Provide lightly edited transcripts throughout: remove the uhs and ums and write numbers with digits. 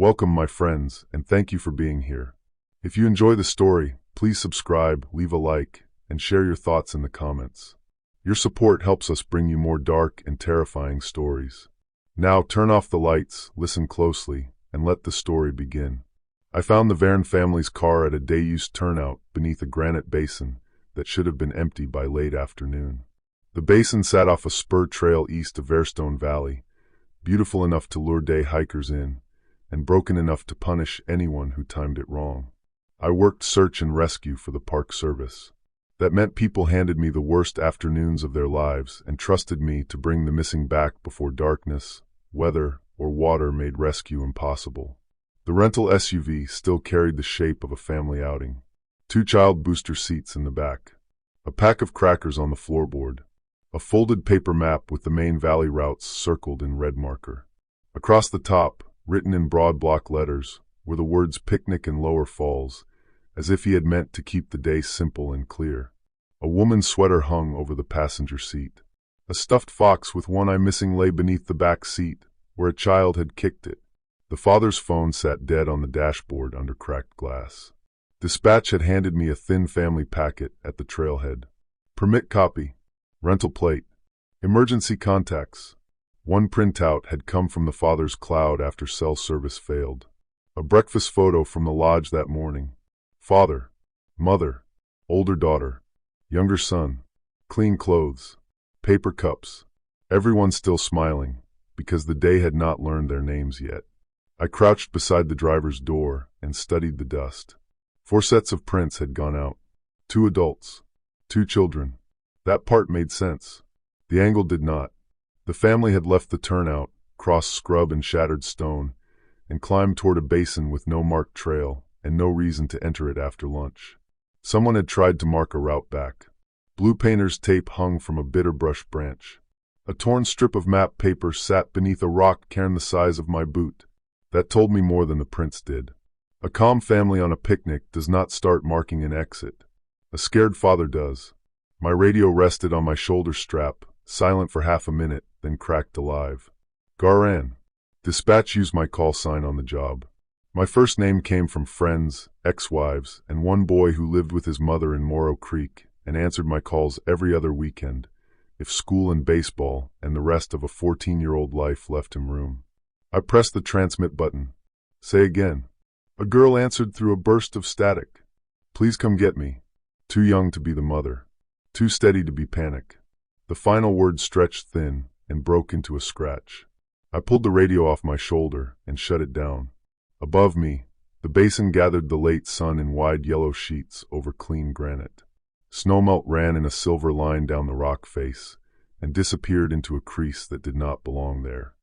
Welcome, my friends, and thank you for being here. If you enjoy the story, please subscribe, leave a like, and share your thoughts in the comments. Your support helps us bring you more dark and terrifying stories. Now turn off the lights, listen closely, and let the story begin. I found the Verne family's car at a day-use turnout beneath a granite basin that should have been empty by late afternoon. The basin sat off a spur trail east of Verestone Valley, beautiful enough to lure day hikers in, and broken enough to punish anyone who timed it wrong. I worked search and rescue for the Park Service. That meant people handed me the worst afternoons of their lives and trusted me to bring the missing back before darkness, weather, or water made rescue impossible. The rental SUV still carried the shape of a family outing. 2 child booster seats in the back. A pack of crackers on the floorboard. A folded paper map with the main valley routes circled in red marker. Across the top, written in broad block letters, were the words picnic in Lower Falls, as if he had meant to keep the day simple and clear. A woman's sweater hung over the passenger seat. A stuffed fox with one eye missing lay beneath the back seat, where a child had kicked it. The father's phone sat dead on the dashboard under cracked glass. Dispatch had handed me a thin family packet at the trailhead. Permit copy. Rental plate. Emergency contacts. One printout had come from the father's cloud after cell service failed. A breakfast photo from the lodge that morning. Father, mother, older daughter, younger son, clean clothes, paper cups. Everyone still smiling, because the day had not learned their names yet. I crouched beside the driver's door and studied the dust. 4 sets of prints had gone out. 2 adults, 2 children. That part made sense. The angle did not. The family had left the turnout, crossed scrub and shattered stone, and climbed toward a basin with no marked trail and no reason to enter it after lunch. Someone had tried to mark a route back. Blue painter's tape hung from a bitterbrush branch. A torn strip of map paper sat beneath a rock cairn the size of my boot. That told me more than the prints did. A calm family on a picnic does not start marking an exit. A scared father does. My radio rested on my shoulder strap, silent for half a minute, then cracked alive. Garan. Dispatch used my call sign on the job. My first name came from friends, ex-wives, and one boy who lived with his mother in Morrow Creek and answered my calls every other weekend, if school and baseball and the rest of a 14-year-old life left him room. I pressed the transmit button. Say again. A girl answered through a burst of static. Please come get me. Too young to be the mother. Too steady to be panic. The final word stretched thin and broke into a scratch. I pulled the radio off my shoulder and shut it down. Above me, the basin gathered the late sun in wide yellow sheets over clean granite. Snowmelt ran in a silver line down the rock face and disappeared into a crease that did not belong there.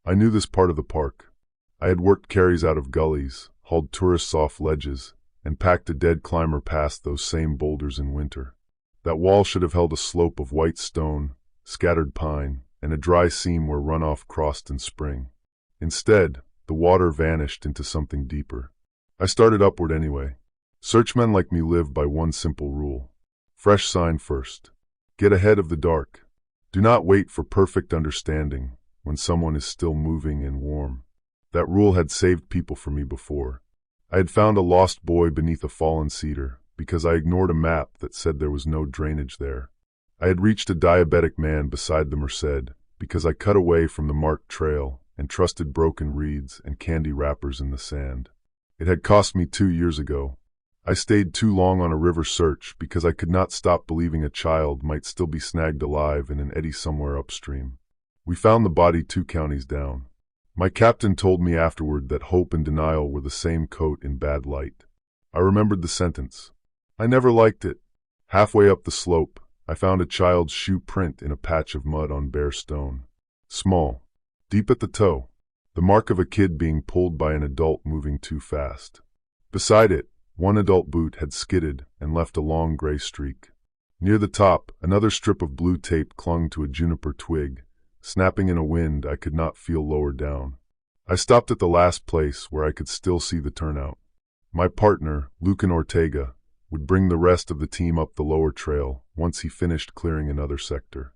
I knew this part of the park. I had worked carries out of gullies, hauled tourists off ledges, and packed a dead climber past those same boulders in winter. That wall should have held a slope of white stone, scattered pine, and a dry seam where runoff crossed in spring. Instead, the water vanished into something deeper. I started upward anyway. Searchmen like me live by one simple rule. Fresh sign first. Get ahead of the dark. Do not wait for perfect understanding when someone is still moving and warm. That rule had saved people for me before. I had found a lost boy beneath a fallen cedar because I ignored a map that said there was no drainage there. I had reached a diabetic man beside the Merced because I cut away from the marked trail and trusted broken reeds and candy wrappers in the sand. It had cost me 2 years ago. I stayed too long on a river search because I could not stop believing a child might still be snagged alive in an eddy somewhere upstream. We found the body 2 counties down. My captain told me afterward that hope and denial were the same coat in bad light. I remembered the sentence. I never liked it. Halfway up the slope, I found a child's shoe print in a patch of mud on bare stone. Small, deep at the toe, the mark of a kid being pulled by an adult moving too fast. Beside it, one adult boot had skidded and left a long gray streak. Near the top, another strip of blue tape clung to a juniper twig, snapping in a wind I could not feel lower down. I stopped at the last place where I could still see the turnout. My partner, Lucan Ortega, would bring the rest of the team up the lower trail once he finished clearing another sector.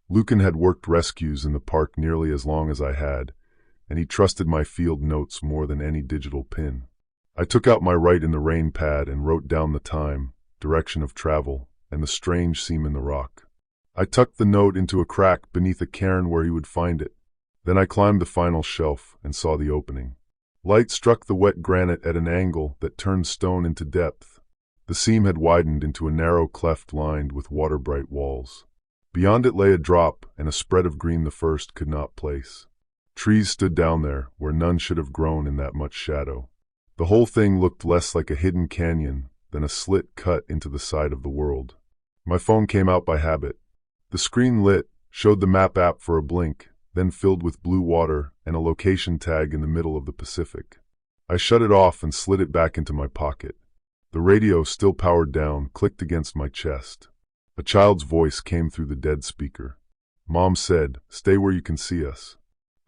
Lucan had worked rescues in the park nearly as long as I had, and he trusted my field notes more than any digital pin. I took out my write in the rain pad and wrote down the time, direction of travel, and the strange seam in the rock. I tucked the note into a crack beneath a cairn where he would find it. Then I climbed the final shelf and saw the opening. Light struck the wet granite at an angle that turned stone into depth. The seam had widened into a narrow cleft lined with water-bright walls. Beyond it lay a drop and a spread of green the first could not place. Trees stood down there where none should have grown in that much shadow. The whole thing looked less like a hidden canyon than a slit cut into the side of the world. My phone came out by habit. The screen lit, showed the map app for a blink, then filled with blue water and a location tag in the middle of the Pacific. I shut it off and slid it back into my pocket. The radio, still powered down, clicked against my chest. A child's voice came through the dead speaker. Mom said, "Stay where you can see us."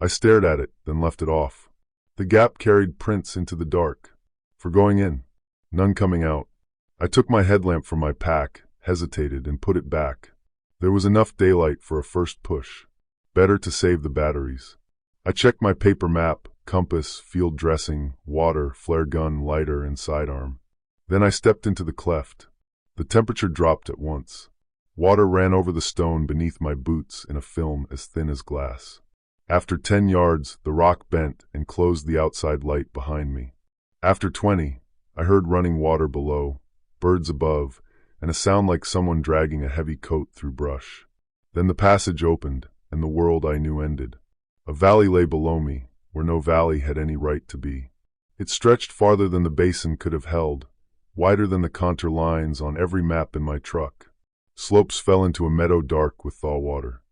I stared at it, then left it off. The gap carried prints into the dark. For going in, none coming out. I took my headlamp from my pack, hesitated, and put it back. There was enough daylight for a first push. Better to save the batteries. I checked my paper map, compass, field dressing, water, flare gun, lighter, and sidearm. Then I stepped into the cleft. The temperature dropped at once. Water ran over the stone beneath my boots in a film as thin as glass. After 10 yards, the rock bent and closed the outside light behind me. After 20, I heard running water below, birds above, and a sound like someone dragging a heavy coat through brush. Then the passage opened, and the world I knew ended. A valley lay below me, where no valley had any right to be. It stretched farther than the basin could have held, wider than the contour lines on every map in my truck. Slopes fell into a meadow dark with thaw water.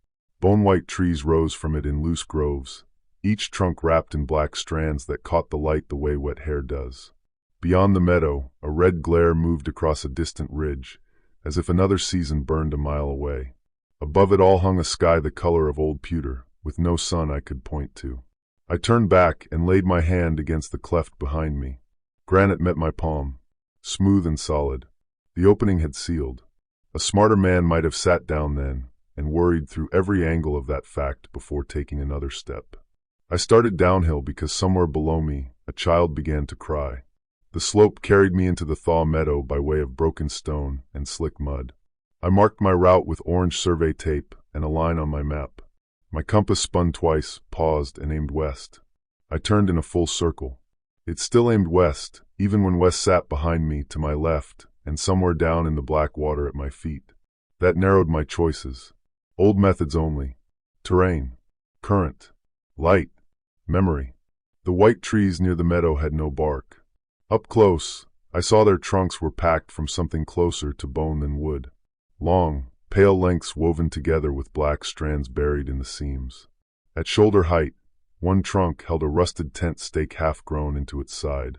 Bone-white trees rose from it in loose groves, each trunk wrapped in black strands that caught the light the way wet hair does. Beyond the meadow, a red glare moved across a distant ridge, as if another season burned a mile away. Above it all hung a sky the color of old pewter, with no sun I could point to. I turned back and laid my hand against the cleft behind me. Granite met my palm, smooth and solid. The opening had sealed. A smarter man might have sat down then and worried through every angle of that fact before taking another step. I started downhill because somewhere below me a child began to cry. The slope carried me into the thaw meadow by way of broken stone and slick mud. I marked my route with orange survey tape and a line on my map. My compass spun twice, paused, and aimed west. I turned in a full circle. It still aimed west, even when west sat behind me to my left and somewhere down in the black water at my feet. That narrowed my choices. Old methods only. Terrain, current, light, memory. The white trees near the meadow had no bark. Up close, I saw their trunks were packed from something closer to bone than wood. Long, pale lengths woven together with black strands buried in the seams. At shoulder height, one trunk held a rusted tent stake half-grown into its side.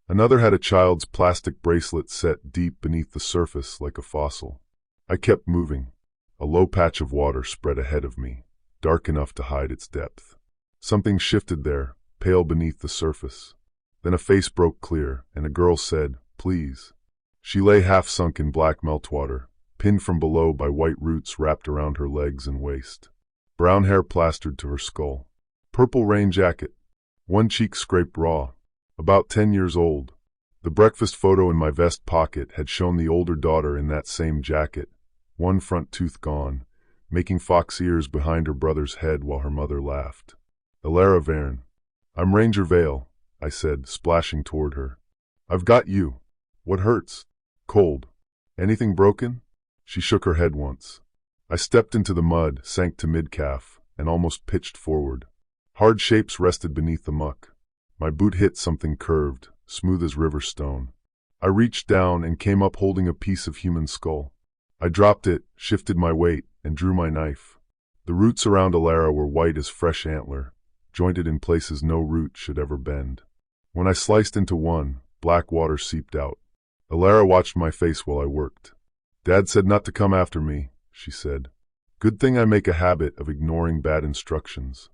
Another had a child's plastic bracelet set deep beneath the surface like a fossil. I kept moving. A low patch of water spread ahead of me, dark enough to hide its depth. Something shifted there, pale beneath the surface. Then a face broke clear, and a girl said, "Please." She lay half-sunk in black meltwater, pinned from below by white roots wrapped around her legs and waist. Brown hair plastered to her skull. Purple rain jacket. One cheek scraped raw. About 10 years old. The breakfast photo in my vest pocket had shown the older daughter in that same jacket, one front tooth gone, making fox ears behind her brother's head while her mother laughed. "Alara Verne." "I'm Ranger Vale," I said, splashing toward her. "I've got you. What hurts?" "Cold." "Anything broken?" She shook her head once. I stepped into the mud, sank to mid-calf, and almost pitched forward. Hard shapes rested beneath the muck. My boot hit something curved, smooth as river stone. I reached down and came up holding a piece of human skull. I dropped it, shifted my weight, and drew my knife. The roots around Alara were white as fresh antler, jointed in places no root should ever bend. When I sliced into one, black water seeped out. Alara watched my face while I worked. "Dad said not to come after me," she said. "Good thing I make a habit of ignoring bad instructions."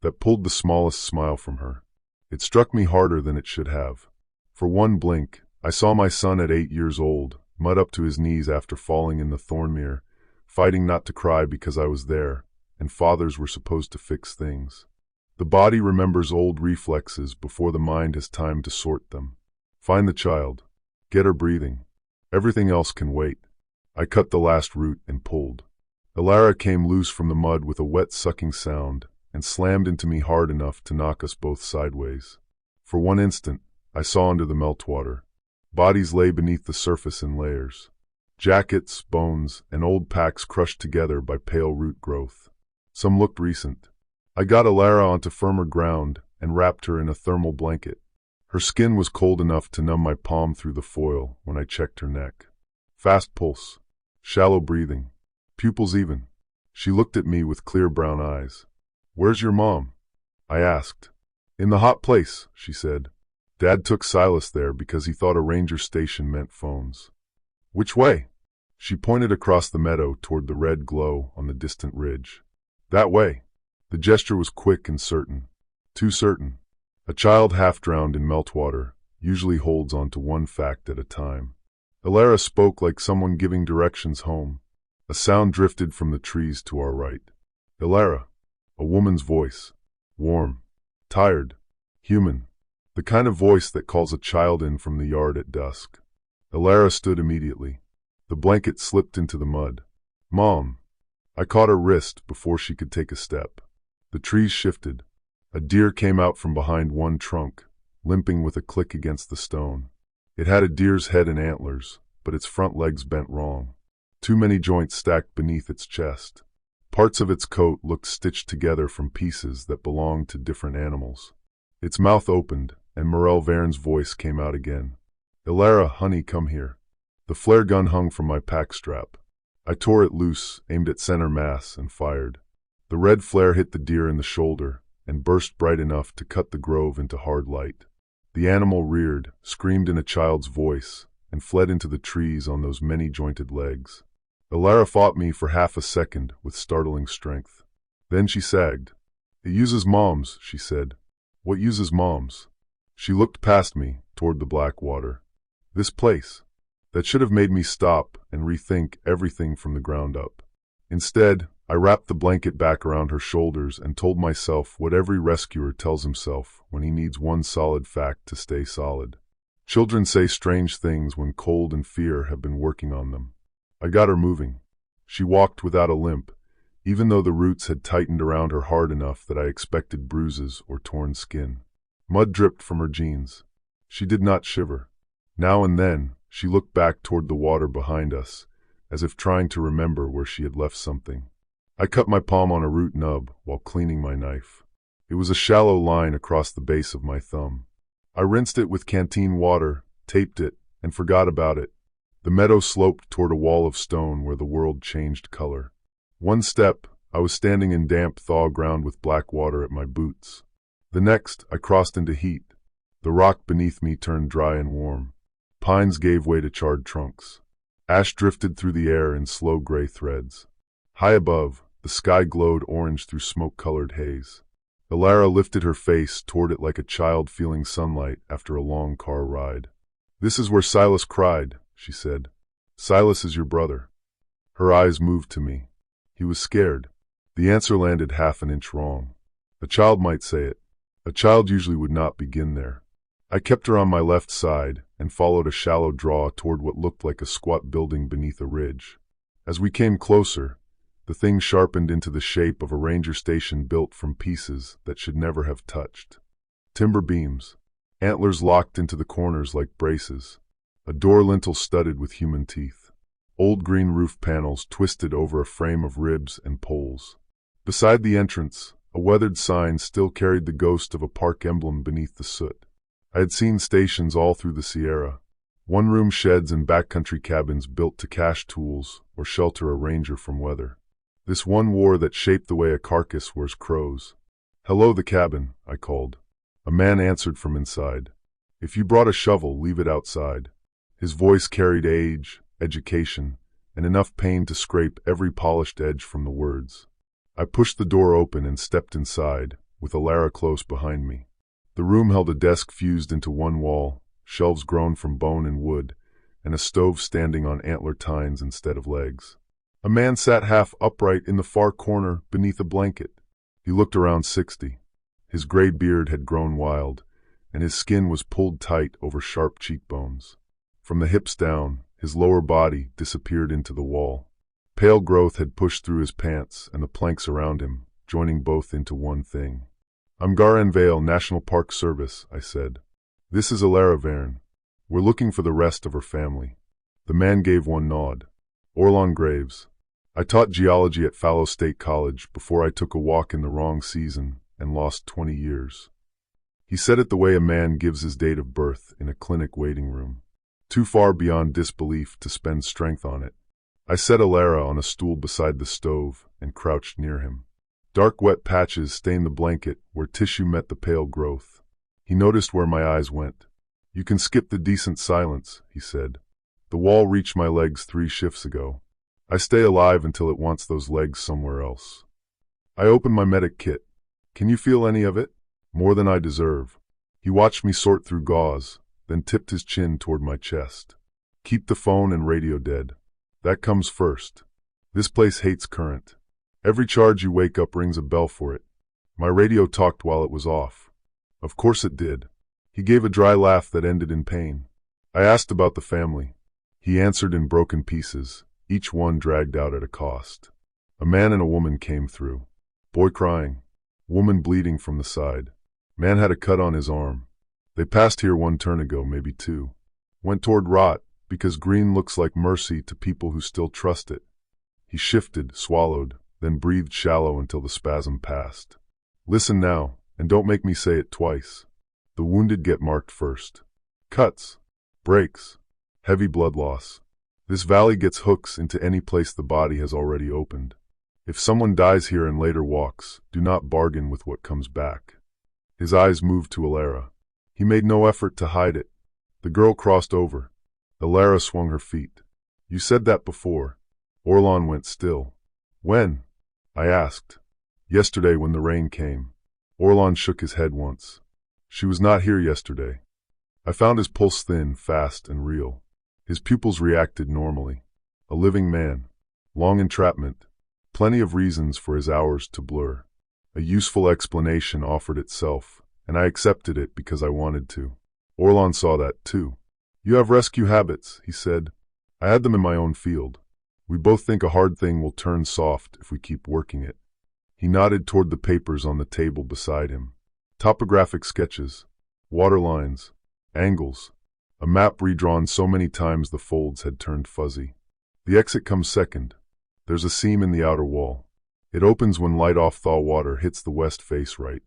That pulled the smallest smile from her. It struck me harder than it should have. For one blink, I saw my son at 8 years old, mud up to his knees after falling in the Thornmere, fighting not to cry because I was there, and fathers were supposed to fix things. The body remembers old reflexes before the mind has time to sort them. Find the child. Get her breathing. Everything else can wait. I cut the last root and pulled. Elara came loose from the mud with a wet sucking sound and slammed into me hard enough to knock us both sideways. For one instant, I saw under the meltwater. Bodies lay beneath the surface in layers. Jackets, bones, and old packs crushed together by pale root growth. Some looked recent. I got Elara onto firmer ground and wrapped her in a thermal blanket. Her skin was cold enough to numb my palm through the foil when I checked her neck. Fast pulse. Shallow breathing. Pupils even. She looked at me with clear brown eyes. "Where's your mom?" I asked. "In the hot place," she said. "Dad took Silas there because he thought a ranger station meant phones." "Which way?" She pointed across the meadow toward the red glow on the distant ridge. "That way." The gesture was quick and certain. Too certain. A child half-drowned in meltwater usually holds on to one fact at a time. Elara spoke like someone giving directions home. A sound drifted from the trees to our right. "Elara." A woman's voice. Warm. Tired. Human. The kind of voice that calls a child in from the yard at dusk. Elara stood immediately. The blanket slipped into the mud. "Mom." I caught her wrist before she could take a step. The trees shifted. A deer came out from behind one trunk, limping with a click against the stone. It had a deer's head and antlers, but its front legs bent wrong. Too many joints stacked beneath its chest. Parts of its coat looked stitched together from pieces that belonged to different animals. Its mouth opened, and Morel Verne's voice came out again. "Elara, honey, come here." The flare gun hung from my pack strap. I tore it loose, aimed at center mass, and fired. The red flare hit the deer in the shoulder and burst bright enough to cut the grove into hard light. The animal reared, screamed in a child's voice, and fled into the trees on those many-jointed legs. Elara fought me for half a second with startling strength. Then she sagged. "It uses moms," she said. "What uses moms?" She looked past me, toward the black water. This place. That should have made me stop and rethink everything from the ground up. Instead, I wrapped the blanket back around her shoulders and told myself what every rescuer tells himself when he needs one solid fact to stay solid. Children say strange things when cold and fear have been working on them. I got her moving. She walked without a limp, even though the roots had tightened around her hard enough that I expected bruises or torn skin. Mud dripped from her jeans. She did not shiver. Now and then, she looked back toward the water behind us, as if trying to remember where she had left something. I cut my palm on a root nub while cleaning my knife. It was a shallow line across the base of my thumb. I rinsed it with canteen water, taped it, and forgot about it. The meadow sloped toward a wall of stone where the world changed color. One step, I was standing in damp thaw ground with black water at my boots. The next, I crossed into heat. The rock beneath me turned dry and warm. Pines gave way to charred trunks. Ash drifted through the air in slow gray threads. High above, the sky glowed orange through smoke-colored haze. Elara lifted her face toward it like a child feeling sunlight after a long car ride. "This is where Silas cried," she said. "Silas is your brother." Her eyes moved to me. He was scared. The answer landed half an inch wrong. A child might say it. A child usually would not begin there. I kept her on my left side and followed a shallow draw toward what looked like a squat building beneath a ridge. As we came closer, the thing sharpened into the shape of a ranger station built from pieces that should never have touched. Timber beams, antlers locked into the corners like braces, a door lintel studded with human teeth, old green roof panels twisted over a frame of ribs and poles. Beside the entrance, a weathered sign still carried the ghost of a park emblem beneath the soot. I had seen stations all through the Sierra, one-room sheds and backcountry cabins built to cache tools or shelter a ranger from weather. This one wore that shaped the way a carcass wears crows. "Hello, the cabin," I called. A man answered from inside. "If you brought a shovel, leave it outside." His voice carried age, education, and enough pain to scrape every polished edge from the words. I pushed the door open and stepped inside, with Elara close behind me. The room held a desk fused into one wall, shelves grown from bone and wood, and a stove standing on antler tines instead of legs. A man sat half upright in the far corner beneath a blanket. He looked around 60. His gray beard had grown wild, and his skin was pulled tight over sharp cheekbones. From the hips down, his lower body disappeared into the wall. Pale growth had pushed through his pants and the planks around him, joining both into one thing. "I'm Garan Vale National Park Service," I said. "This is Alara Verne. We're looking for the rest of her family." The man gave one nod. "Orlon Graves. I taught geology at Fallow State College before I took a walk in the wrong season and lost 20 years. He said it the way a man gives his date of birth in a clinic waiting room. Too far beyond disbelief to spend strength on it. I set Alara on a stool beside the stove and crouched near him. Dark wet patches stained the blanket where tissue met the pale growth. He noticed where my eyes went. "You can skip the decent silence," he said. "The wall reached my legs 3 shifts ago. I stay alive until it wants those legs somewhere else." I opened my medic kit. "Can you feel any of it?" "More than I deserve." He watched me sort through gauze, then tipped his chin toward my chest. "Keep the phone and radio dead. That comes first. This place hates current. Every charge you wake up rings a bell for it." My radio talked while it was off. Of course it did. He gave a dry laugh that ended in pain. I asked about the family. He answered in broken pieces, each one dragged out at a cost. A man and a woman came through. Boy crying. Woman bleeding from the side. Man had a cut on his arm. They passed here 1 turn ago, maybe 2. Went toward rot, because green looks like mercy to people who still trust it. He shifted, swallowed, then breathed shallow until the spasm passed. "Listen now, and don't make me say it twice. The wounded get marked first. Cuts, breaks, heavy blood loss. This valley gets hooks into any place the body has already opened. If someone dies here and later walks, do not bargain with what comes back." His eyes moved to Alara. He made no effort to hide it. The girl crossed over. Alara swung her feet. "You said that before." Orlon went still. "When?" I asked. "Yesterday when the rain came." Orlon shook his head once. "She was not here yesterday." I found his pulse thin, fast, and real. His pupils reacted normally. A living man. Long entrapment. Plenty of reasons for his hours to blur. A useful explanation offered itself, and I accepted it because I wanted to. Orlon saw that too. "You have rescue habits," he said. "I had them in my own field. We both think a hard thing will turn soft if we keep working it." He nodded toward the papers on the table beside him. Topographic sketches, water lines, angles, a map redrawn so many times the folds had turned fuzzy. "The exit comes second. There's a seam in the outer wall. It opens when light-off thaw water hits the west face right.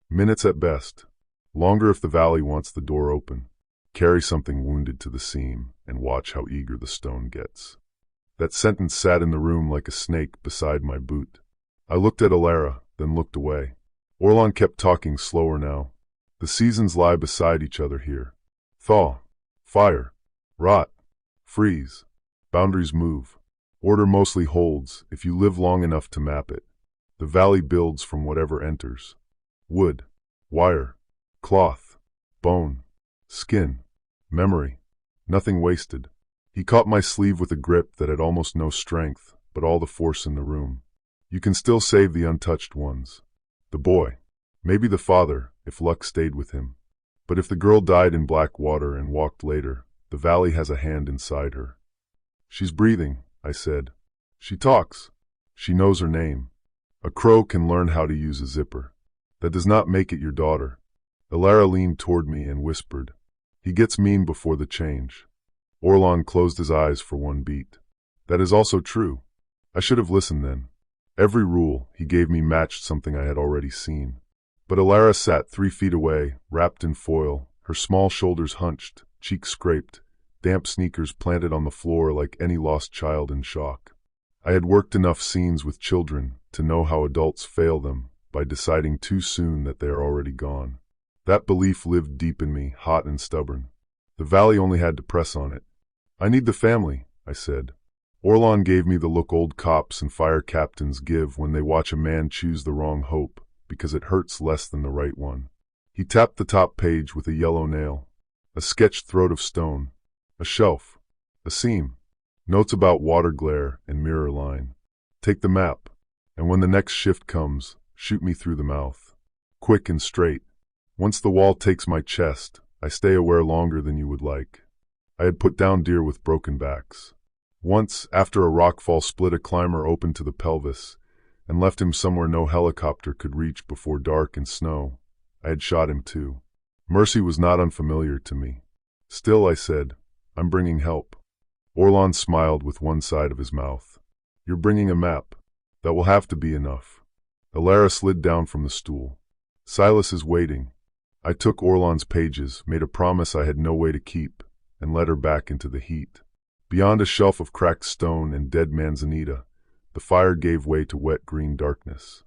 Minutes at best. Longer if the valley wants the door open. Carry something wounded to the seam and watch how eager the stone gets." That sentence sat in the room like a snake beside my boot. I looked at Alara, then looked away. Orlon kept talking slower now. "The seasons lie beside each other here. Thaw, fire, rot, freeze. Boundaries move. Order mostly holds if you live long enough to map it. The valley builds from whatever enters. Wood, wire, cloth, bone, skin, memory. Nothing wasted." He caught my sleeve with a grip that had almost no strength, but all the force in the room. "You can still save the untouched ones. The boy. Maybe the father, if luck stayed with him. But if the girl died in black water and walked later, the valley has a hand inside her." "She's breathing," I said. "She talks. She knows her name. A crow can learn how to use a zipper. That does not make it your daughter." Alara leaned toward me and whispered, "He gets mean before the change." Orlon closed his eyes for one beat. "That is also true. I should have listened then." Every rule he gave me matched something I had already seen. But Alara sat 3 feet away, wrapped in foil, her small shoulders hunched, cheeks scraped, damp sneakers planted on the floor like any lost child in shock. I had worked enough scenes with children to know how adults fail them by deciding too soon that they are already gone. That belief lived deep in me, hot and stubborn. The valley only had to press on it. "I need the family," I said. Orlon gave me the look old cops and fire captains give when they watch a man choose the wrong hope because it hurts less than the right one. He tapped the top page with a yellow nail. A sketched throat of stone. A shelf. A seam. Notes about water glare and mirror line. "Take the map, and when the next shift comes, shoot me through the mouth." quick and straight. Once the wall takes my chest, I stay aware longer than you would like. I had put down deer with broken backs. Once, after a rockfall split a climber open to the pelvis and left him somewhere no helicopter could reach before dark and snow, I had shot him too. Mercy was not unfamiliar to me. Still, I said, I'm bringing help. Orlon smiled with one side of his mouth. You're bringing a map. That will have to be enough. Alara slid down from the stool. Silas is waiting. I took Orlon's pages, made a promise I had no way to keep, and led her back into the heat. Beyond a shelf of cracked stone and dead manzanita, the fire gave way to wet green darkness.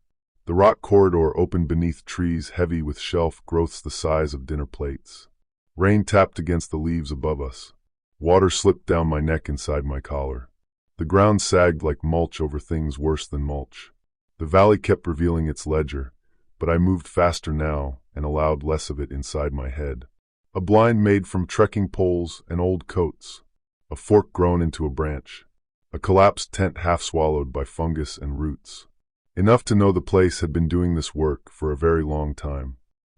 The rock corridor opened beneath trees heavy with shelf growths the size of dinner plates. Rain tapped against the leaves above us. Water slipped down my neck inside my collar. The ground sagged like mulch over things worse than mulch. The valley kept revealing its ledger, but I moved faster now and allowed less of it inside my head. A blind made from trekking poles and old coats. A fork grown into a branch. A collapsed tent half swallowed by fungus and roots. Enough to know the place had been doing this work for a very long time.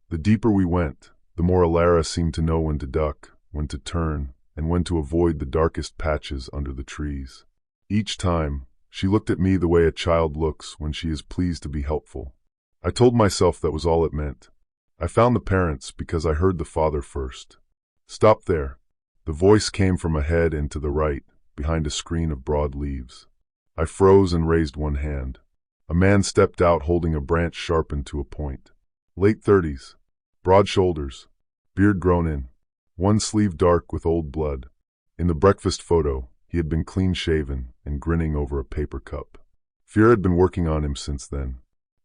The deeper we went, the more Alara seemed to know when to duck, when to turn, and when to avoid the darkest patches under the trees. Each time, she looked at me the way a child looks when she is pleased to be helpful. I told myself that was all it meant. I found the parents because I heard the father first. Stop there. The voice came from ahead and to the right, behind a screen of broad leaves. I froze and raised one hand. A man stepped out holding a branch sharpened to a point. Late 30s. Broad shoulders. Beard grown in. One sleeve dark with old blood. In the breakfast photo, he had been clean-shaven and grinning over a paper cup. Fear had been working on him since then.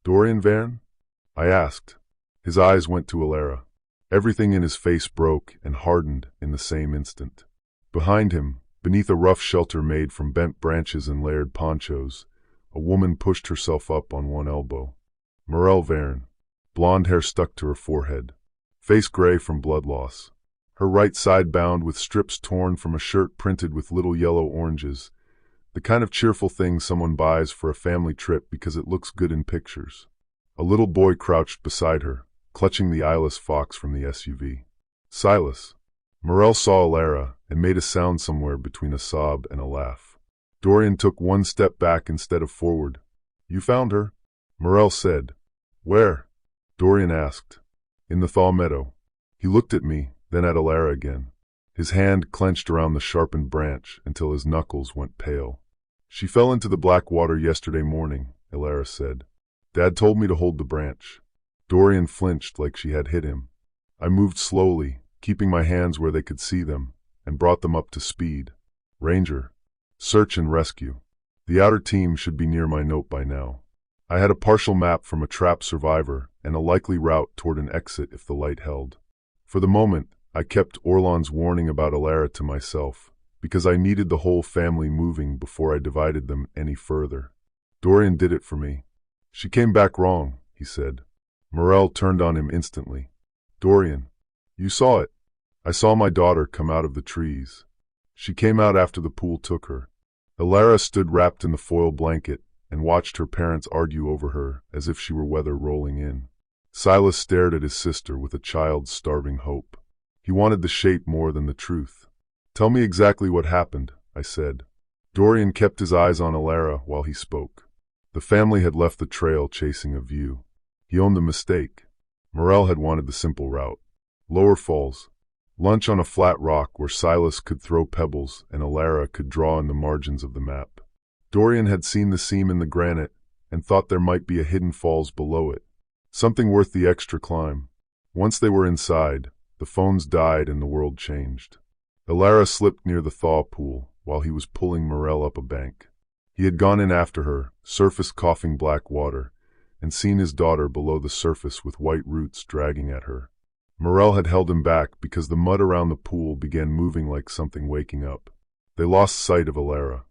Dorian Verne? I asked. His eyes went to Alara. Everything in his face broke and hardened in the same instant. Behind him, beneath a rough shelter made from bent branches and layered ponchos, a woman pushed herself up on one elbow. Morel Verne. Blonde hair stuck to her forehead. Face gray from blood loss. Her right side bound with strips torn from a shirt printed with little yellow oranges, the kind of cheerful thing someone buys for a family trip because it looks good in pictures. A little boy crouched beside her, clutching the eyeless fox from the SUV. Silas. Morel saw Alara and made a sound somewhere between a sob and a laugh. Dorian took one step back instead of forward. You found her? Morel said. Where? Dorian asked. In the thaw meadow. He looked at me, then at Alara again. His hand clenched around the sharpened branch until his knuckles went pale. She fell into the black water yesterday morning, Alara said. Dad told me to hold the branch. Dorian flinched like she had hit him. I moved slowly, keeping my hands where they could see them, and brought them up to speed. Ranger. Search and rescue. The outer team should be near my note by now. I had a partial map from a trapped survivor and a likely route toward an exit if the light held. For the moment, I kept Orlon's warning about Alara to myself, because I needed the whole family moving before I divided them any further. Dorian did it for me. She came back wrong, he said. Morel turned on him instantly. Dorian, you saw it. I saw my daughter come out of the trees. She came out after the pool took her. Alara stood wrapped in the foil blanket and watched her parents argue over her as if she were weather rolling in. Silas stared at his sister with a child's starving hope. He wanted the shape more than the truth. Tell me exactly what happened, I said. Dorian kept his eyes on Alara while he spoke. The family had left the trail chasing a view. He owned the mistake. Morel had wanted the simple route. Lower Falls. Lunch on a flat rock where Silas could throw pebbles and Alara could draw in the margins of the map. Dorian had seen the seam in the granite and thought there might be a hidden falls below it. Something worth the extra climb. Once they were inside, the phones died and the world changed. Alara slipped near the thaw pool while he was pulling Morel up a bank. He had gone in after her, surfaced coughing black water, and seen his daughter below the surface with white roots dragging at her. Morel had held him back because the mud around the pool began moving like something waking up. They lost sight of Alara.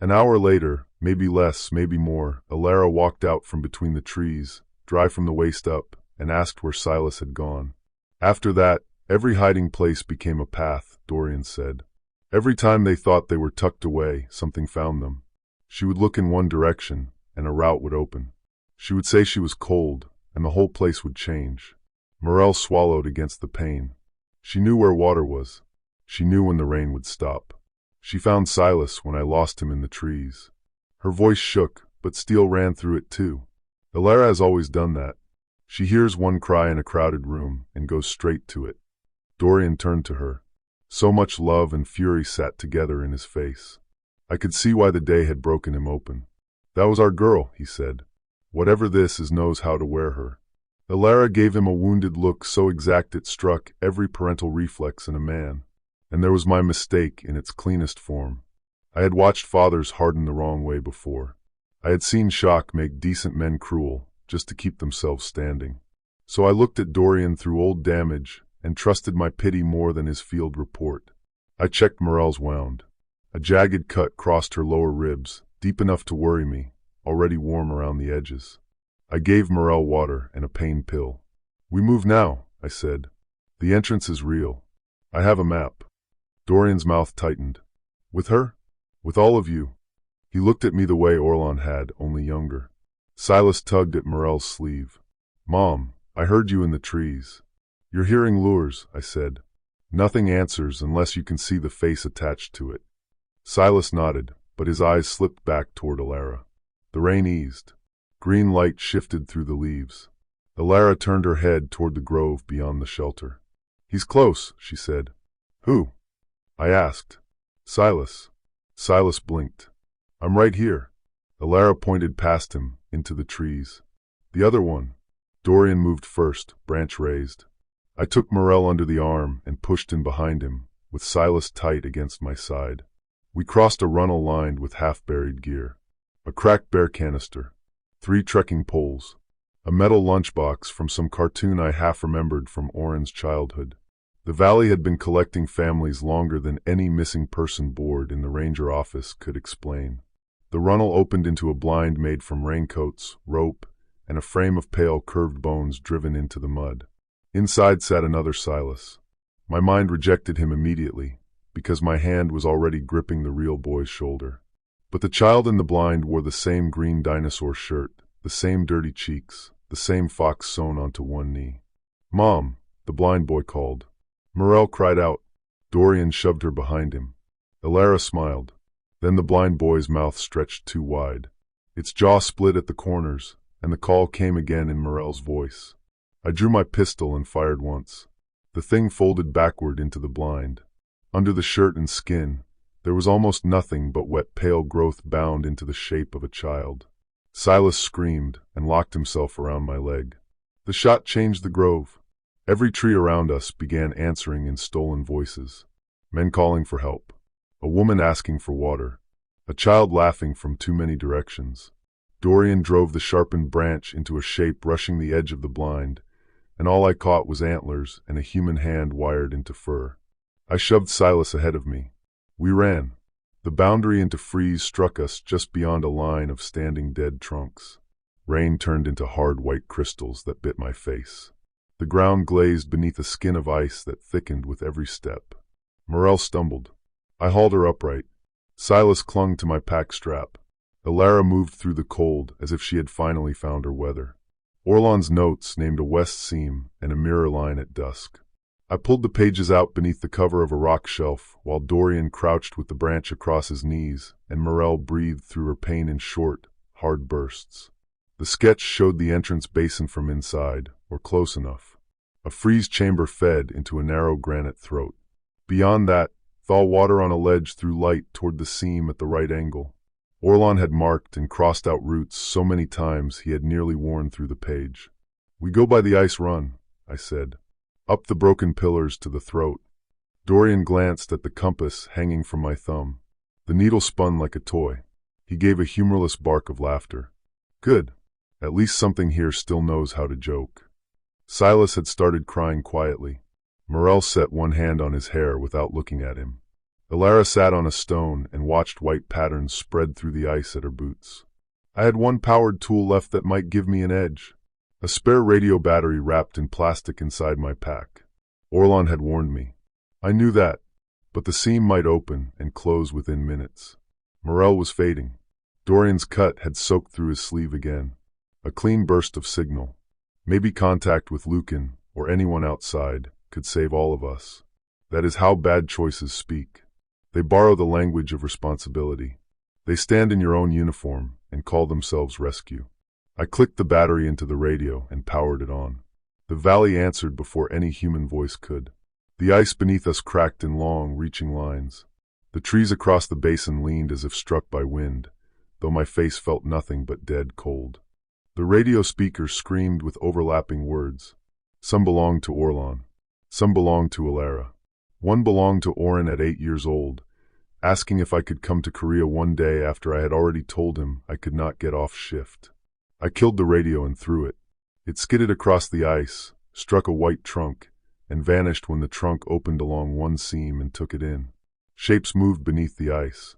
An hour later, maybe less, maybe more, Alara walked out from between the trees, dry from the waist up, and asked where Silas had gone. After that, every hiding place became a path, Dorian said. Every time they thought they were tucked away, something found them. She would look in one direction, and a route would open. She would say she was cold, and the whole place would change. Morel swallowed against the pain. She knew where water was. She knew when the rain would stop. She found Silas when I lost him in the trees. Her voice shook, but steel ran through it too. Elara has always done that. She hears one cry in a crowded room and goes straight to it. Dorian turned to her. So much love and fury sat together in his face. I could see why the day had broken him open. "That was our girl," he said. "Whatever this is knows how to wear her." Elara gave him a wounded look so exact it struck every parental reflex in a man. And there was my mistake in its cleanest form. I had watched fathers harden the wrong way before. I had seen shock make decent men cruel, just to keep themselves standing. So I looked at Dorian through old damage and trusted my pity more than his field report. I checked Morel's wound. A jagged cut crossed her lower ribs, deep enough to worry me, already warm around the edges. I gave Morel water and a pain pill. "We move now," I said. "The entrance is real. I have a map." Dorian's mouth tightened. "With her? With all of you?" He looked at me the way Orlan had, only younger. Silas tugged at Morel's sleeve. "Mom, I heard you in the trees." "You're hearing lures," I said. "Nothing answers unless you can see the face attached to it." Silas nodded, but his eyes slipped back toward Elara. The rain eased. Green light shifted through the leaves. Elara turned her head toward the grove beyond the shelter. "He's close," she said. "Who?" I asked. "Silas." Silas blinked. "I'm right here." Elara pointed past him, into the trees. "The other one." Dorian moved first, branch raised. I took Morel under the arm and pushed in behind him, with Silas tight against my side. We crossed a runnel lined with half-buried gear. A cracked bear canister. 3 trekking poles. A metal lunchbox from some cartoon I half-remembered from Oren's childhood. The valley had been collecting families longer than any missing person board in the ranger office could explain. The runnel opened into a blind made from raincoats, rope, and a frame of pale curved bones driven into the mud. Inside sat another Silas. My mind rejected him immediately, because my hand was already gripping the real boy's shoulder. But the child in the blind wore the same green dinosaur shirt, the same dirty cheeks, the same fox sewn onto one knee. "Mom," the blind boy called. Morel cried out. Dorian shoved her behind him. Elara smiled. Then the blind boy's mouth stretched too wide. Its jaw split at the corners, and the call came again in Morel's voice. I drew my pistol and fired once. The thing folded backward into the blind. Under the shirt and skin, there was almost nothing but wet pale growth bound into the shape of a child. Silas screamed and locked himself around my leg. The shot changed the grove. Every tree around us began answering in stolen voices. Men calling for help. A woman asking for water. A child laughing from too many directions. Dorian drove the sharpened branch into a shape rushing the edge of the blind, and all I caught was antlers and a human hand wired into fur. I shoved Silas ahead of me. We ran. The boundary into freeze struck us just beyond a line of standing dead trunks. Rain turned into hard white crystals that bit my face. The ground glazed beneath a skin of ice that thickened with every step. Morel stumbled. I hauled her upright. Silas clung to my pack strap. Elara moved through the cold as if she had finally found her weather. Orlan's notes named a west seam and a mirror line at dusk. I pulled the pages out beneath the cover of a rock shelf while Dorian crouched with the branch across his knees and Morel breathed through her pain in short, hard bursts. The sketch showed the entrance basin from inside, or close enough. A freeze chamber fed into a narrow granite throat. Beyond that, thaw water on a ledge threw light toward the seam at the right angle. Orlan had marked and crossed out routes so many times he had nearly worn through the page. "We go by the ice run," I said. "Up the broken pillars to the throat." Dorian glanced at the compass hanging from my thumb. The needle spun like a toy. He gave a humorless bark of laughter. "Good. At least something here still knows how to joke." Silas had started crying quietly. Morel set one hand on his hair without looking at him. Elara sat on a stone and watched white patterns spread through the ice at her boots. I had one powered tool left that might give me an edge. A spare radio battery wrapped in plastic inside my pack. Orlan had warned me. I knew that, but the seam might open and close within minutes. Morel was fading. Dorian's cut had soaked through his sleeve again. A clean burst of signal. Maybe contact with Lucan, or anyone outside, could save all of us. That is how bad choices speak. They borrow the language of responsibility. They stand in your own uniform and call themselves rescue. I clicked the battery into the radio and powered it on. The valley answered before any human voice could. The ice beneath us cracked in long, reaching lines. The trees across the basin leaned as if struck by wind, though my face felt nothing but dead cold. The radio speakers screamed with overlapping words. Some belonged to Orlan. Some belonged to Alara. One belonged to Oren at 8 years old, asking if I could come to Korea one day after I had already told him I could not get off shift. I killed the radio and threw it. It skidded across the ice, struck a white trunk, and vanished when the trunk opened along one seam and took it in. Shapes moved beneath the ice.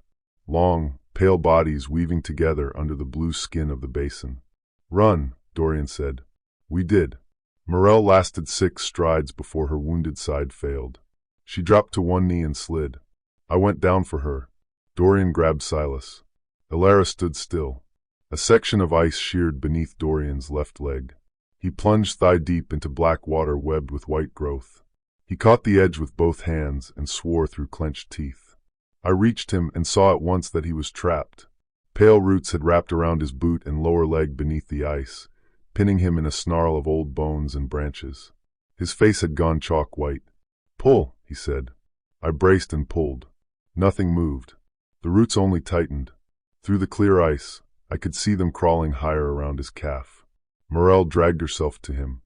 Long, pale bodies weaving together under the blue skin of the basin. "Run," Dorian said. We did. Morel lasted 6 strides before her wounded side failed. She dropped to one knee and slid. I went down for her. Dorian grabbed Silas. Alara stood still. A section of ice sheared beneath Dorian's left leg. He plunged thigh-deep into black water webbed with white growth. He caught the edge with both hands and swore through clenched teeth. I reached him and saw at once that he was trapped. Pale roots had wrapped around his boot and lower leg beneath the ice, pinning him in a snarl of old bones and branches. His face had gone chalk white. "Pull," he said. I braced and pulled. Nothing moved. The roots only tightened. Through the clear ice, I could see them crawling higher around his calf. Morel dragged herself to him.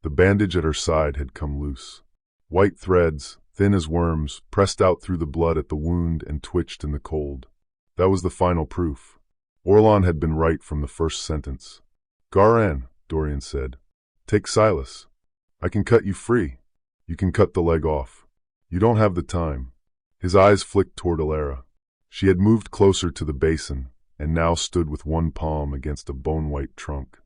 The bandage at her side had come loose. White threads, thin as worms, pressed out through the blood at the wound and twitched in the cold. That was the final proof. Orlan had been right from the first sentence. "Garan," Dorian said. "Take Silas. I can cut you free. You can cut the leg off. You don't have the time." His eyes flicked toward Alara. She had moved closer to the basin, and now stood with one palm against a bone-white trunk.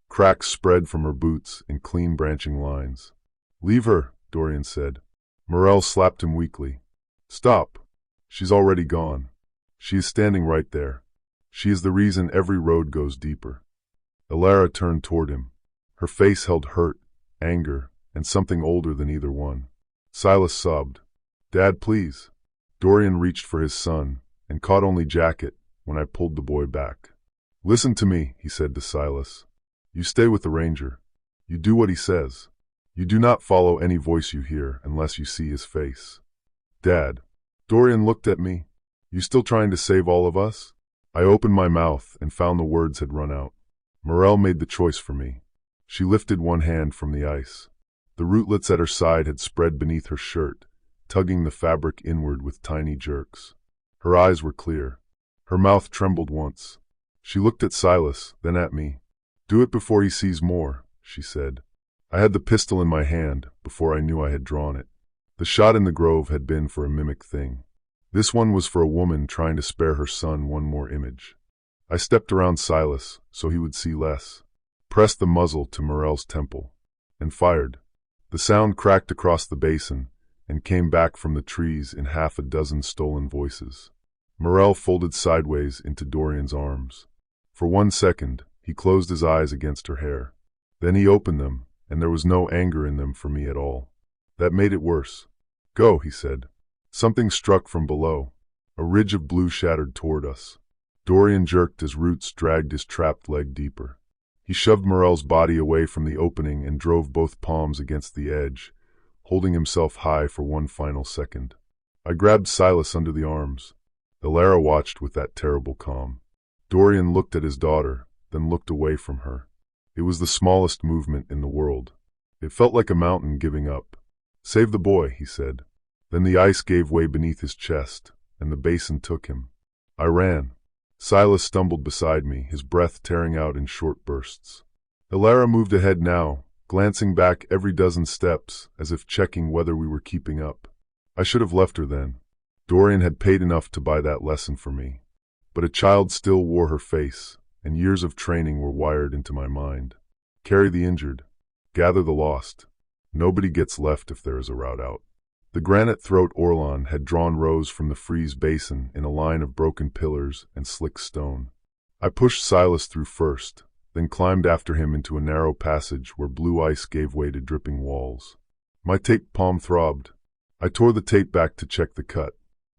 Cracks spread from her boots in clean branching lines. "Leave her," Dorian said. Morel slapped him weakly. "Stop. She's already gone. She is standing right there. She is the reason every road goes deeper." Alara turned toward him. Her face held hurt, anger, and something older than either one. Silas sobbed. "Dad, please." Dorian reached for his son, and caught only Jacket when I pulled the boy back. "Listen to me," he said to Silas. "You stay with the ranger. You do what he says. You do not follow any voice you hear unless you see his face." "Dad." Dorian looked at me. "You still trying to save all of us?" I opened my mouth and found the words had run out. Morel made the choice for me. She lifted one hand from the ice. The rootlets at her side had spread beneath her shirt, tugging the fabric inward with tiny jerks. Her eyes were clear. Her mouth trembled once. She looked at Silas, then at me. "Do it before he sees more," she said. I had the pistol in my hand before I knew I had drawn it. The shot in the grove had been for a mimic thing. This one was for a woman trying to spare her son one more image. I stepped around Silas so he would see less, pressed the muzzle to Morel's temple, and fired. The sound cracked across the basin and came back from the trees in half a dozen stolen voices. Morel folded sideways into Dorian's arms. For 1 second, he closed his eyes against her hair. Then he opened them, and there was no anger in them for me at all. That made it worse. "Go," he said. Something struck from below. A ridge of blue shattered toward us. Dorian jerked as roots dragged his trapped leg deeper. He shoved Morel's body away from the opening and drove both palms against the edge, holding himself high for one final second. I grabbed Silas under the arms. Alara watched with that terrible calm. Dorian looked at his daughter, then looked away from her. It was the smallest movement in the world. It felt like a mountain giving up. "Save the boy," he said. Then the ice gave way beneath his chest, and the basin took him. I ran. Silas stumbled beside me, his breath tearing out in short bursts. Alara moved ahead now, glancing back every dozen steps as if checking whether we were keeping up. I should have left her then. Dorian had paid enough to buy that lesson for me. But a child still wore her face, and years of training were wired into my mind. Carry the injured. Gather the lost. Nobody gets left if there is a route out. The granite throat Orlan had drawn rose from the freeze basin in a line of broken pillars and slick stone. I pushed Silas through first, then climbed after him into a narrow passage where blue ice gave way to dripping walls. My tape palm throbbed. I tore the tape back to check the cut.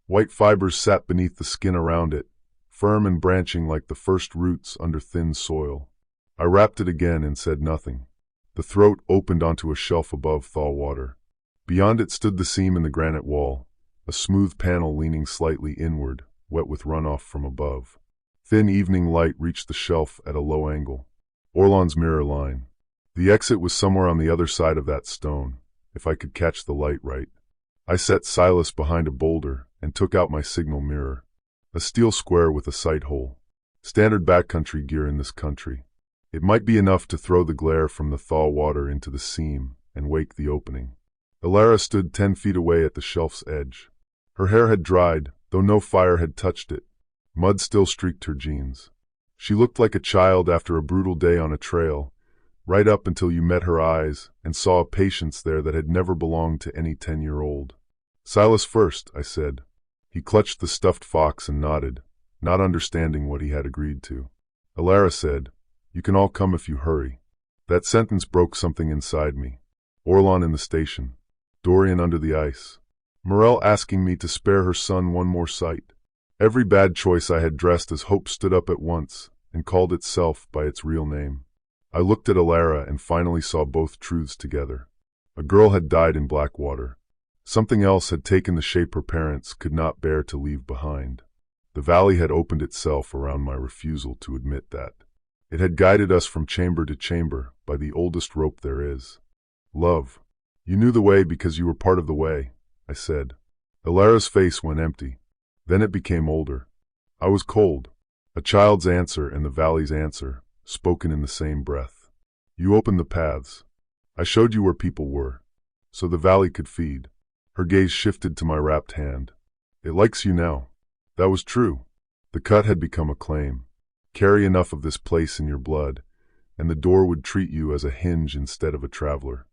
White fibers sat beneath the skin around it, firm and branching like the first roots under thin soil. I wrapped it again and said nothing. The throat opened onto a shelf above thaw water. Beyond it stood the seam in the granite wall, a smooth panel leaning slightly inward, wet with runoff from above. Thin evening light reached the shelf at a low angle. Orlon's mirror line. The exit was somewhere on the other side of that stone, if I could catch the light right. I set Silas behind a boulder and took out my signal mirror. A steel square with a sight hole. Standard backcountry gear in this country. It might be enough to throw the glare from the thaw water into the seam and wake the opening. Alara stood 10 feet away at the shelf's edge. Her hair had dried, though no fire had touched it. Mud still streaked her jeans. She looked like a child after a brutal day on a trail, right up until you met her eyes and saw a patience there that had never belonged to any 10-year-old. Silas first, I said. He clutched the stuffed fox and nodded, not understanding what he had agreed to. Alara said, "You can all come if you hurry." That sentence broke something inside me. Orlon in the station. Dorian under the ice. Morel asking me to spare her son one more sight. Every bad choice I had dressed as hope stood up at once and called itself by its real name. I looked at Alara and finally saw both truths together. A girl had died in Blackwater. Something else had taken the shape her parents could not bear to leave behind. The valley had opened itself around my refusal to admit that. It had guided us from chamber to chamber by the oldest rope there is. Love. You knew the way because you were part of the way, I said. Alara's face went empty. Then it became older. I was cold. A child's answer and the valley's answer, spoken in the same breath. You opened the paths. I showed you where people were, so the valley could feed. Her gaze shifted to my wrapped hand. It likes you now. That was true. The cut had become a claim. Carry enough of this place in your blood, and the door would treat you as a hinge instead of a traveler.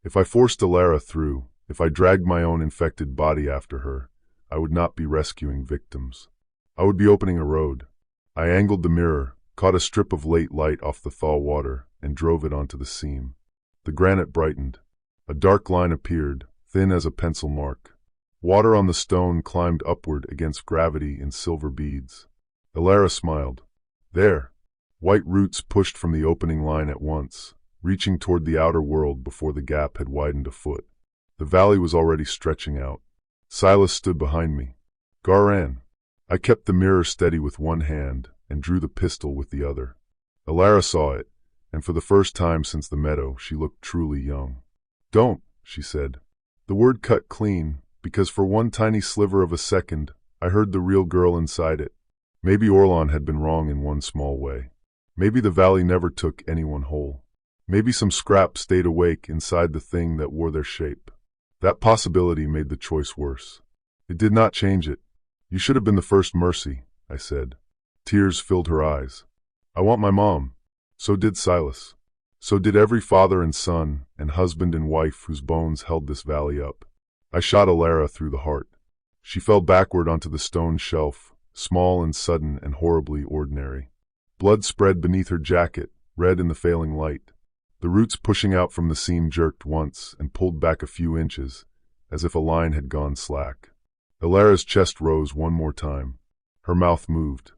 If I forced Alara through, if I dragged my own infected body after her, I would not be rescuing victims. I would be opening a road. I angled the mirror, caught a strip of late light off the thaw water, and drove it onto the seam. The granite brightened. A dark line appeared, thin as a pencil mark. Water on the stone climbed upward against gravity in silver beads. Alara smiled. There. White roots pushed from the opening line at once, reaching toward the outer world before the gap had widened a foot. The valley was already stretching out. Silas stood behind me. Garan. I kept the mirror steady with one hand and drew the pistol with the other. Alara saw it, and for the first time since the meadow, she looked truly young. Don't, she said. The word cut clean, because for one tiny sliver of a second, I heard the real girl inside it. Maybe Orlon had been wrong in one small way. Maybe the valley never took anyone whole. Maybe some scrap stayed awake inside the thing that wore their shape. That possibility made the choice worse. It did not change it. You should have been the first mercy, I said. Tears filled her eyes. I want my mom. So did Silas. So did every father and son and husband and wife whose bones held this valley up. I shot Alara through the heart. She fell backward onto the stone shelf, small and sudden and horribly ordinary. Blood spread beneath her jacket, red in the failing light. The roots pushing out from the seam jerked once and pulled back a few inches, as if a line had gone slack. Alara's chest rose one more time. Her mouth moved.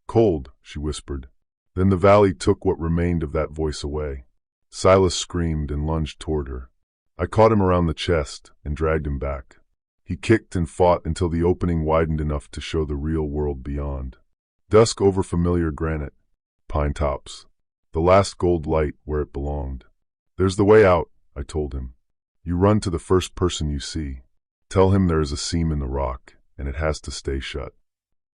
Cold, she whispered. Then the valley took what remained of that voice away. Silas screamed and lunged toward her. I caught him around the chest and dragged him back. He kicked and fought until the opening widened enough to show the real world beyond. Dusk over familiar granite. Pine tops. The last gold light where it belonged. There's the way out, I told him. You run to the first person you see. Tell him there is a seam in the rock, and it has to stay shut.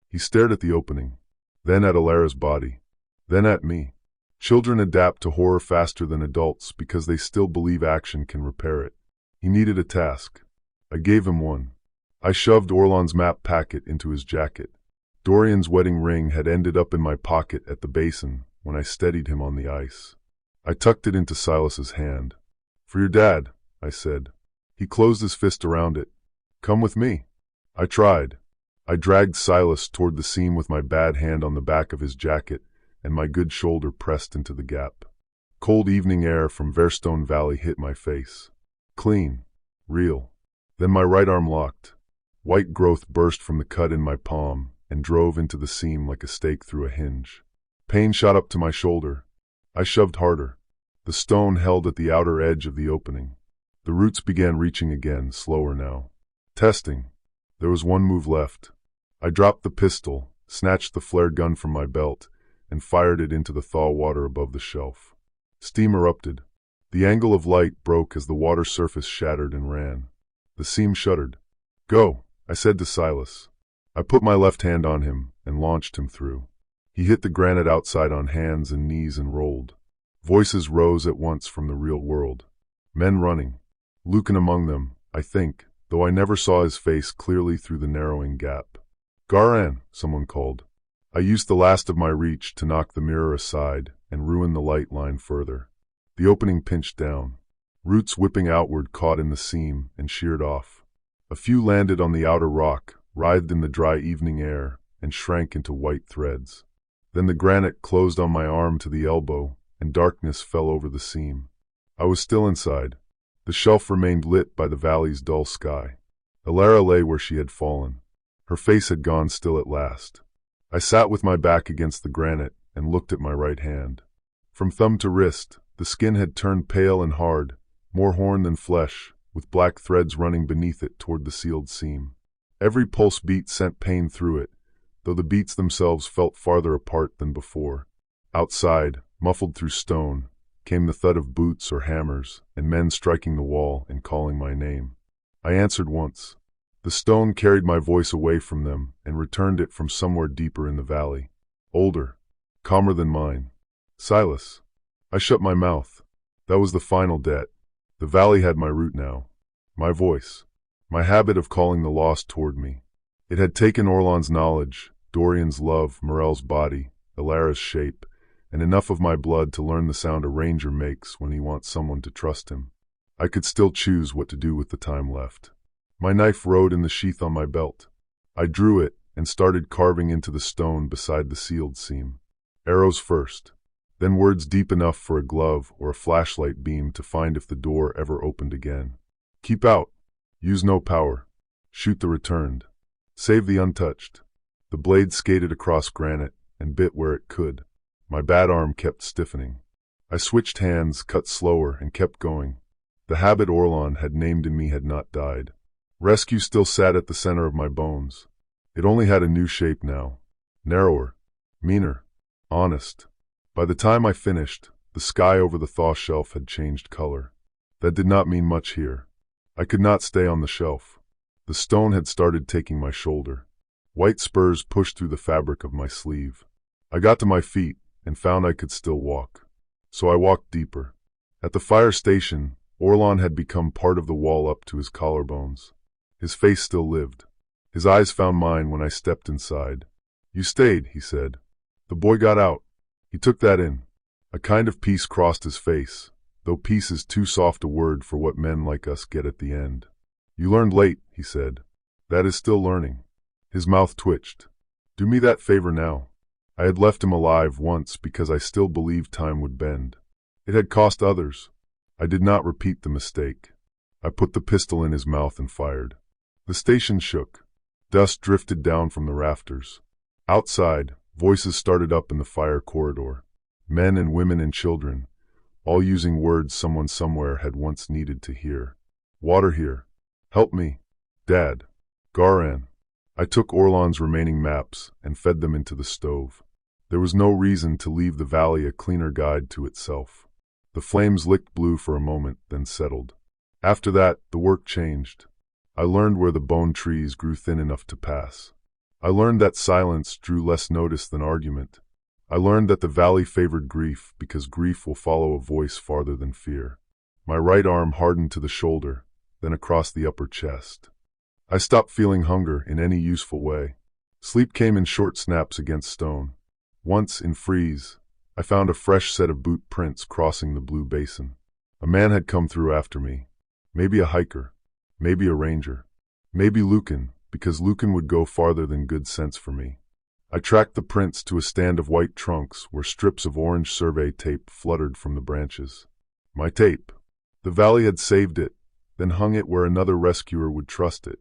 He stared at the opening, then at Alara's body, then at me. Children adapt to horror faster than adults because they still believe action can repair it. He needed a task. I gave him one. I shoved Orlon's map packet into his jacket. Dorian's wedding ring had ended up in my pocket at the basin when I steadied him on the ice. I tucked it into Silas's hand. For your dad, I said. He closed his fist around it. Come with me. I tried. I dragged Silas toward the seam with my bad hand on the back of his jacket and my good shoulder pressed into the gap. Cold evening air from Verstone Valley hit my face. Clean. Real. Then my right arm locked. White growth burst from the cut in my palm and drove into the seam like a stake through a hinge. Pain shot up to my shoulder. I shoved harder. The stone held at the outer edge of the opening. The roots began reaching again, slower now. Testing. There was one move left. I dropped the pistol, snatched the flare gun from my belt, and fired it into the thaw water above the shelf. Steam erupted. The angle of light broke as the water surface shattered and ran. The seam shuddered. "Go," I said to Silas. I put my left hand on him and launched him through. He hit the granite outside on hands and knees and rolled. Voices rose at once from the real world. Men running. Lucan among them, I think, though I never saw his face clearly through the narrowing gap. "Garan," someone called. I used the last of my reach to knock the mirror aside and ruin the light line further. The opening pinched down. Roots whipping outward caught in the seam and sheared off. A few landed on the outer rock, writhed in the dry evening air, and shrank into white threads. Then the granite closed on my arm to the elbow, and darkness fell over the seam. I was still inside. The shelf remained lit by the valley's dull sky. Alara lay where she had fallen. Her face had gone still at last. I sat with my back against the granite and looked at my right hand. From thumb to wrist, the skin had turned pale and hard, more horn than flesh, with black threads running beneath it toward the sealed seam. Every pulse beat sent pain through it, though the beats themselves felt farther apart than before. Outside, muffled through stone, came the thud of boots or hammers, and men striking the wall and calling my name. I answered once. The stone carried my voice away from them and returned it from somewhere deeper in the valley. Older, calmer than mine. "Silas." I shut my mouth. That was the final debt. The valley had my root now. My voice. My habit of calling the lost toward me. It had taken Orlan's knowledge, Dorian's love, Morel's body, Alara's shape, and enough of my blood to learn the sound a ranger makes when he wants someone to trust him. I could still choose what to do with the time left. My knife rode in the sheath on my belt. I drew it and started carving into the stone beside the sealed seam. Arrows first, then words deep enough for a glove or a flashlight beam to find if the door ever opened again. Keep out. Use no power. Shoot the returned. Save the untouched. The blade skated across granite and bit where it could. My bad arm kept stiffening. I switched hands, cut slower, and kept going. The habit Orlan had named in me had not died. Rescue still sat at the center of my bones. It only had a new shape now. Narrower. Meaner. Honest. By the time I finished, the sky over the thaw shelf had changed color. That did not mean much here. I could not stay on the shelf. The stone had started taking my shoulder. White spurs pushed through the fabric of my sleeve. I got to my feet and found I could still walk. So I walked deeper. At the fire station, Orlan had become part of the wall up to his collarbones. His face still lived. His eyes found mine when I stepped inside. "You stayed," he said. "The boy got out." He took that in. A kind of peace crossed his face, though peace is too soft a word for what men like us get at the end. "You learned late," he said. "That is still learning." His mouth twitched. "Do me that favor now." I had left him alive once because I still believed time would bend. It had cost others. I did not repeat the mistake. I put the pistol in his mouth and fired. The station shook. Dust drifted down from the rafters. Outside, voices started up in the fire corridor. Men and women and children, all using words someone somewhere had once needed to hear. "Water here. Help me. Dad. Garan." I took Orlan's remaining maps and fed them into the stove. There was no reason to leave the valley a cleaner guide to itself. The flames licked blue for a moment, then settled. After that, the work changed. I learned where the bone trees grew thin enough to pass. I learned that silence drew less notice than argument. I learned that the valley favored grief because grief will follow a voice farther than fear. My right arm hardened to the shoulder, then across the upper chest. I stopped feeling hunger in any useful way. Sleep came in short snaps against stone. Once, in freeze, I found a fresh set of boot prints crossing the blue basin. A man had come through after me. Maybe a hiker. Maybe a ranger. Maybe Lucan, because Lucan would go farther than good sense for me. I tracked the prints to a stand of white trunks where strips of orange survey tape fluttered from the branches. My tape. The valley had saved it, then hung it where another rescuer would trust it.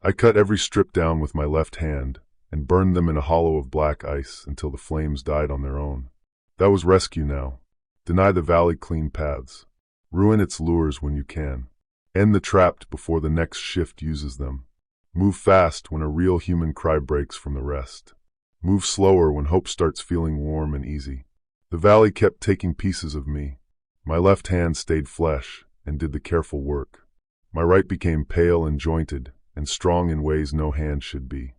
I cut every strip down with my left hand and burned them in a hollow of black ice until the flames died on their own. That was rescue now. Deny the valley clean paths. Ruin its lures when you can. End the trapped before the next shift uses them. Move fast when a real human cry breaks from the rest. Move slower when hope starts feeling warm and easy. The valley kept taking pieces of me. My left hand stayed flesh and did the careful work. My right became pale and jointed and strong in ways no hand should be.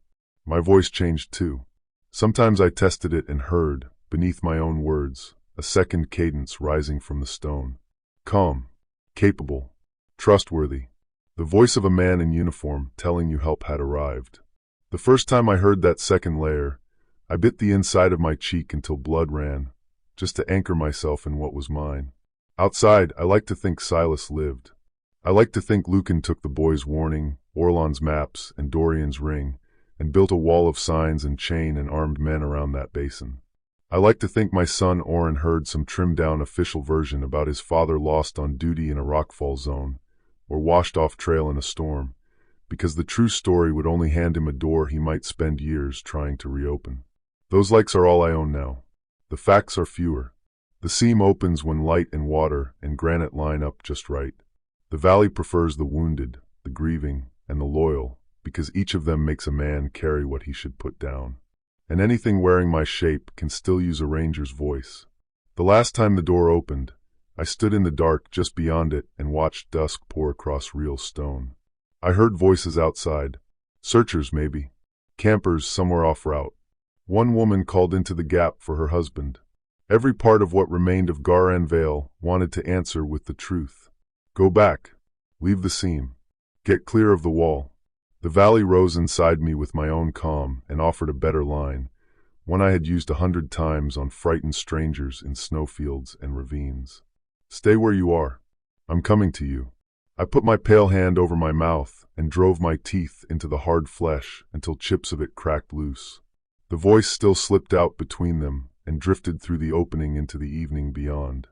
My voice changed too. Sometimes I tested it and heard, beneath my own words, a second cadence rising from the stone. Calm, capable, trustworthy. The voice of a man in uniform telling you help had arrived. The first time I heard that second layer, I bit the inside of my cheek until blood ran, just to anchor myself in what was mine. Outside, I like to think Silas lived. I like to think Lucan took the boy's warning, Orlon's maps, and Dorian's ring, and built a wall of signs and chain and armed men around that basin. I like to think my son Oren heard some trimmed-down official version about his father lost on duty in a rockfall zone, or washed off trail in a storm, because the true story would only hand him a door he might spend years trying to reopen. Those likes are all I own now. The facts are fewer. The seam opens when light and water and granite line up just right. The valley prefers the wounded, the grieving, and the loyal, because each of them makes a man carry what he should put down. And anything wearing my shape can still use a ranger's voice. The last time the door opened, I stood in the dark just beyond it and watched dusk pour across real stone. I heard voices outside. Searchers, maybe. Campers somewhere off route. One woman called into the gap for her husband. Every part of what remained of Garan Vale wanted to answer with the truth. Go back. Leave the seam. Get clear of the wall. The valley rose inside me with my own calm and offered a better line, one I had used 100 times on frightened strangers in snowfields and ravines. Stay where you are. I'm coming to you. I put my pale hand over my mouth and drove my teeth into the hard flesh until chips of it cracked loose. The voice still slipped out between them and drifted through the opening into the evening beyond.